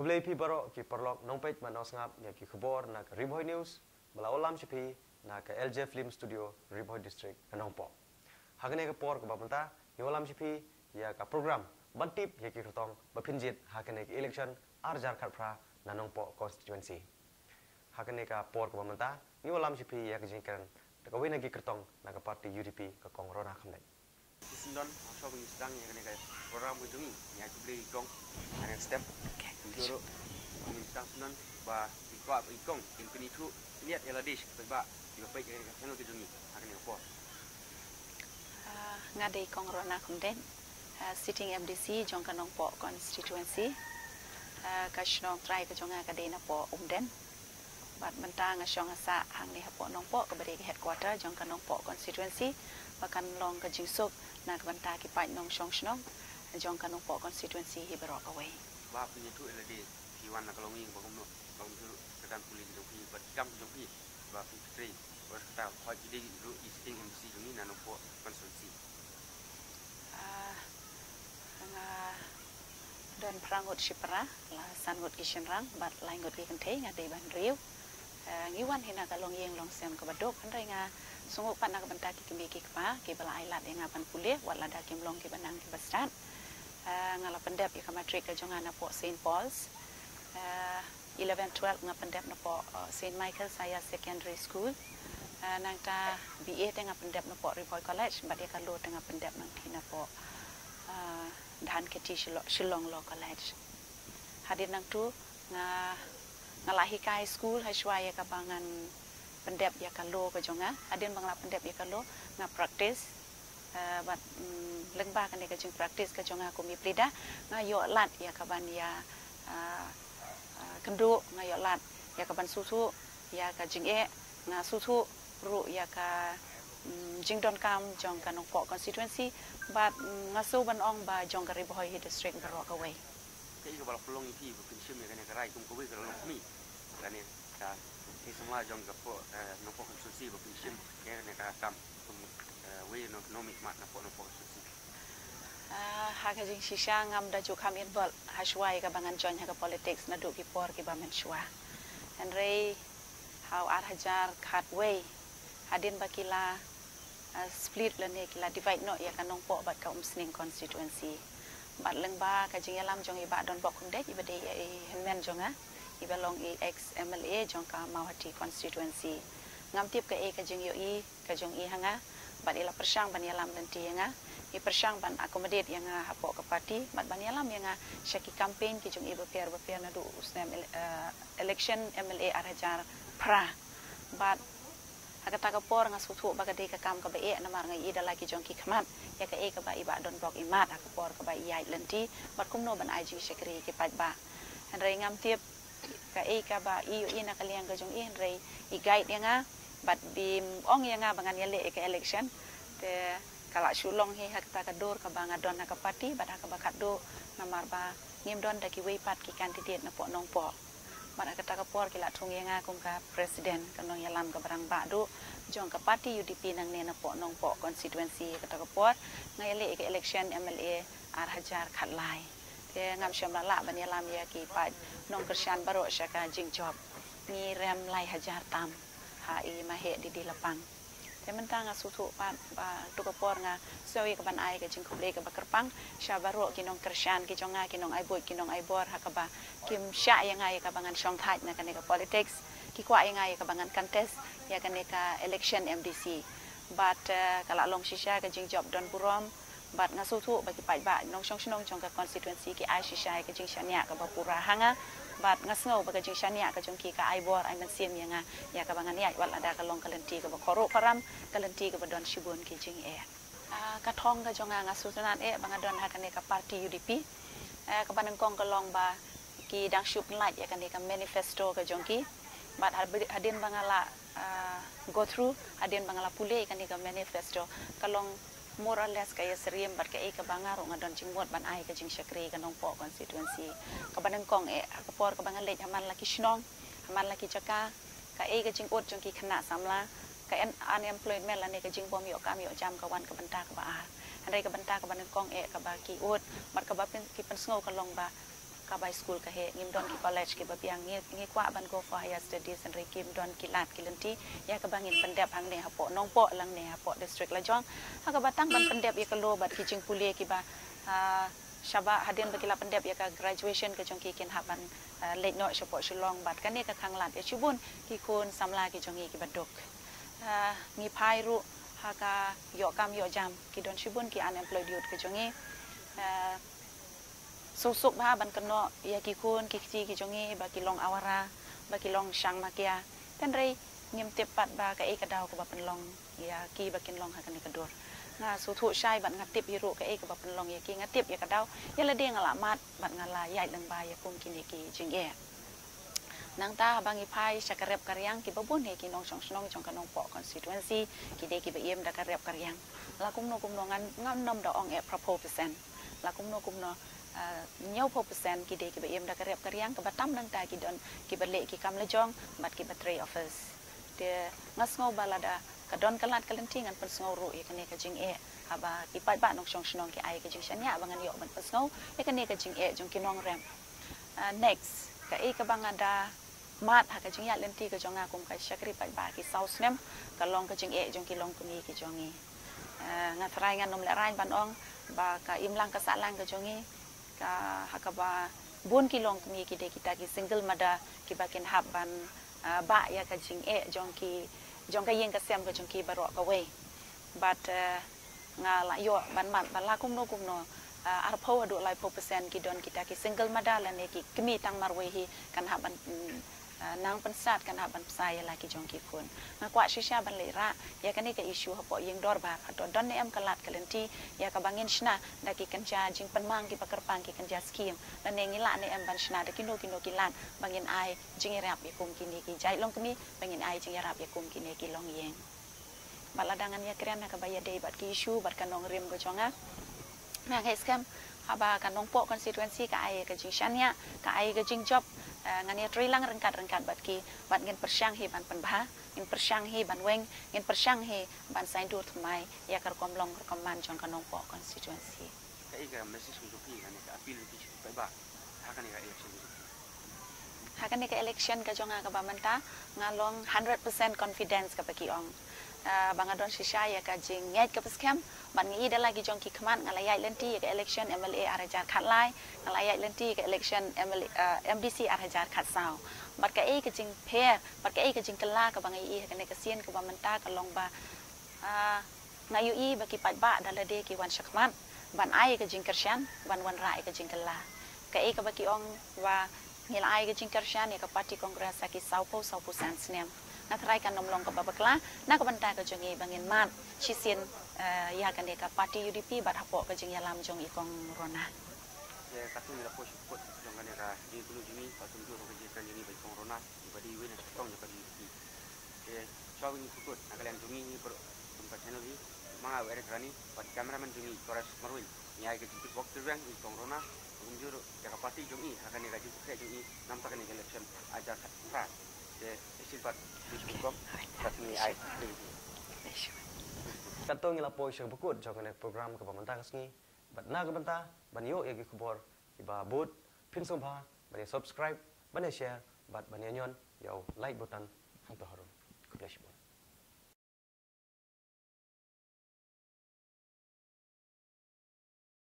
Kublai pi baro ki perlok nongpej manos ngap ya ki kebor nak Bhoi News bala olam chipi nak LJ Film Studio Bhoi District Nongpoh. Hakane ke por ke bapenta ni olam chipi ya ka program bantip ya ki kyrtong bapinjit hakane ke election arjar kharpra na Nongpoh Constituency. Hakane ka por ke bapenta ni olam chipi ya ke jingkan ka wena ki kyrtong na ka parti UDP ka kongrona khamnai. Sindon shopping sedang yang kena program itu ni yang beli ikong ada step juru ini sedang sindon bah ikut ikong ini tu lihat yang ladis sebab juga baik yang kena itu ni akan yang apa ngade ikong rona kumden sitting MDC jongka Nongpoh Constituency kashnong try ke jonga kade na po umden bat mentang asyong asa hang ni hapo Nongpoh ke beri headquarter jongka Nongpoh Constituency bahkan long ke jingsuk nak banta ki pai nong shong shnong jong ka Nongpoh Constituency hi berok away ba punya tu LD kiwan nak long ing bangum no bang tu kedan puli jong pi bat jam jong pi ba pi tri ba ta khoi di ru isting MDC jong ni na Nongpoh Constituency dan prangot shipra la sangot kishin rang bat laingot ki kentei ngade ban riu ngiwan hina ka long yeng long sem ka badok andai nga sungguh pan nak bentar ki kembi ki kpa ki bala ailat yang apan pulih wala da kim long ki banang ki bastat ngala pendep ya kamatrik ke jonga na po St Paul's 11-12 nga pendep na po St Michael saya secondary school nang ta BA tengah pendep na po Bhoi College bat ya kalu tengah pendep nang kina po dan keti Shillong Law College hadir nang tu ngalahi kai school haswaya ka bangan pendep ya kalau ke jonga adin bangla pendep ya kalau nga practice bat lengba kan ke jing practice ke jonga ko mi plida nga yo lat ya kaban ya kendu nga yo lat ya kaban susu ya ka jing nga susu ru ya ka jing don kam jong ka Nongpoh Constituency bat nga so ban ong ba jong ka Bhoi District berok away kai ka bala pelong iki bu kinsim ya kan ka rai kum ko we ka long mi kan ya ini semua jong gapo Nongpoh Constituency berpinsim ya negara kam we no mikmat Nongpoh Constituency haka jing shisha ngam da juk ham involve hashwai ka bangan join haka politics na du ki por ki ba men shwa and rei how ar hajar khat way hadin bakila split le ne kila divide no ya ka Nongpoh bat ka umsning constituency bat lengba ka jing yalam jong iba don bok kumdek ibade men jonga ibalong ex MLA jong ka Mawati Constituency ngam tiap ke ka jing yo ka jong hanga bat ila persang ban yalam nanti nga i persang ban accommodate yang hapo ka party bat ban yalam yang syaki campaign ki jong beper na du usna election MLA arhajar pra bat agata ka por nga sutu bagade ka kam ka ba namar nga ida lagi jong ki khamat ya ka ka ba iba don bok imat ka por ka ba yai lenti bat kumno ban IG sekre ki pat ba andai ngam tiap ka ba iyo ina kaliang ka jong rei I guide yang bat bim ong yang bangan yale ka election te kala shulong hi hakta ka dor ka banga don ka party bat ka ba kado namar ba ngim don da ki wei pat ki candidate na po Nongpoh bat ka ka por ki la thung yang kum ka president kanong yalam ka barang ba do jong ka party UDP nang ne na po Nongpoh Constituency ka ka por ngayale ka election MLA ar hajar khatlai te ngam syam la ban yalam ya ki pat nong kersyan baro syaka jing job ni rem lai hajar tam ha I mahe di lapang te mentang sutu pat ba tu ka por nga sawi ka ban ai ka jing kuble ka bakerpang sya baro ki nong kersyan ki jonga ki nong ai boy ki nong ai bor ha ka ba kim sya yang ai ka bangan syong thaj na ka politics ki kwa yang ai ka bangan contest ya ka election MDC but kala long shisha ka jing job don purom bat nga sutu bagi pai ba nong shong shnong jong ka constituency ki ai shisha ka jing shania ka ba pura hanga bat nga snow ba ka jing shania ka jong ki ka ai bor ai man sim yang ya ka bangan ya wal ada ka long kalenti ka ba khoro param kalenti ka ba don shibun ki jing ka thong ka jong nga sutunan banga don ha ka ka party UDP ka banang kong ka long ba ki dang shup light ya ka ka manifesto ka jong ki bat hadin bangala go through hadin bangala pule ka ka manifesto kalong more or less kaya seriem bat ka ka bangar nga don jingmot ban ai ka jing syakri ka Nongpoh Constituency ka banang kong ka por ka bangan lej haman laki shnong haman laki jaka ka ka jing ot jong ki khana samla ka unemployment la ne ka jing bom yo kam yo jam ka wan ka banta ka ba andai ka banta ka banang kong ka ba ki ot bat ka ba ki pen snow ka long ba ka hakabai school ka he ngim don ki college ki babiang ngi kwa ban go for higher studies and re kim don ki lat ki lenti ya ka bangin pendep hang ne hapo Nongpoh lang ne hapo district Lajong haka batang ban pendep ya ka lo bat ki jing pulie ki ba Shaba hadin bakila pendep ya ka graduation ke jongki kin haban late no support shulong bat kan ne ka khanglat ya chubun ki kun samla ki jongi ki badok ngi phai ru haka yo kam yo jam ki don chubun ki unemployed youth ke jongi susuk ba ban keno ya ki kun ki ki jongi ba ki long awara ba ki long shang makia kan rei ngim tepat ba ka e ka daw ko ba penlong ya ki ba kin long hakan ka dor nga su thu shai ban ngatip hiru ka e ka ba penlong ya ki ngatip ya ka daw ya la ding ala mat ban ngala yai lang ba ya kum kini ki jinge nang ta bangi phai sakarep karyang ki babun he ki nong song snong jong ka Nongpoh constituency ki de ki ba yem da karep karyang la kum no ngan ngam nom da ong e propo percent la kum no nhau po percent ki de ki ba yem da karep karyang ka batam nang ta ki don ki ba le ki kam la jong bat ki ba tray office de ngas ngau balada ka don kalat kalenting an persngau ru ya kane ka jing e aba ki pai ba nong song snong ki ai ka jing shanya bangan yo ban persngau ya kane ka jing e jong ki nong rem next ka e ka bangada mat ha ka jing ya lenti ka jong akum ka shakri pai ba ki south nem ka long ka jing e jong ki long kumi ki jongi ngatrai ngan nom le rai ban ong ba ka imlang ka salang ka jongi ka hakaba bun ki long kumi ki de kita ki single mada ki ba kin hab ban ba ya ka jing e jong ka yen ka sem ka jong ki baro ka we but nga la yo ban mat ban la kum no ar pho adu lai pho percent ki don kita ki single mada la ne ki kmi tang marwe hi kan ha ban nang pensat kan ha ban saya la ki jong ki kun nga kwa shisha ban le ra ya kan ni ka issue ha po yeng dor ba do don ne am kalat kalenti ya ka bangin shna da ki kan ja jing penmang ki pakarpang ki kan ja scheme la ne ngila ne am ban shna da kino ki lan bangin ai jing rap ya kum ki ni ki jai long kmi bangin ai jing rap ya kum ki ne ki long yeng baladangan ya kren ka baya dei bat ki issue bat kan nong rim go jonga nga ngai scam haba kan Nongpoh constituency ka ai ka jing shania ka ai ka jing job ngani trilang rengkat bat ki bat ngin persyang hi ban penbha ngin persyang hi ban weng ngin persyang hi ban sain dur thmai ya kar komlong rekoman jong kan Nongpoh constituency ka i ka message ku ki ngani ka appeal ki pai ba hakan ka election ka jonga ka bamanta ngalong 100% confidence ka baki ong bangadon shisha ya ka jing ngai ka scam ban ngi da lagi jong ki khaman ngalayai lenti ka election MLA arajar khatlai ngalayai lenti ka election MDC arajar khatsau bat ka e ka jing pher bat ka e ka jing kala ka bangai i ka ne ka sien ka bamanta ka long ba ngayu i baki pai ba dalade ki wan shakman ban ai ka jing kershan ban wan rai ka jing kala ka e ka baki ong wa ngil ai ka jing kershan ya ka party congress ki saupo san snem na try kan nomlong ka babakla na ka banta ka jongi bangin mat chisien ya kan ka party UDP bat hapo ka jing yalam jong ikong rona ya katun la po support jong kan ka ji tulu jimi patun juro ka ji kan jimi bai kong rona badi wina tong ka di ke shawing support na kalian jumi ni pro tempat channel ni ma ere krani pat cameraman jumi koras marwin ni ai ka ji box terang ni kong rona juro ya ka party jumi akan ka ji ke jumi nampak ni election aja ka sifat disukum tapi ai katong ila po siya bukod sa kanek program ka pamanta kasngi bat na ka banta banyo yagi kubor iba but pinsong ba bani subscribe bani share bat bani nyon yaw like button hang to haron kublashmo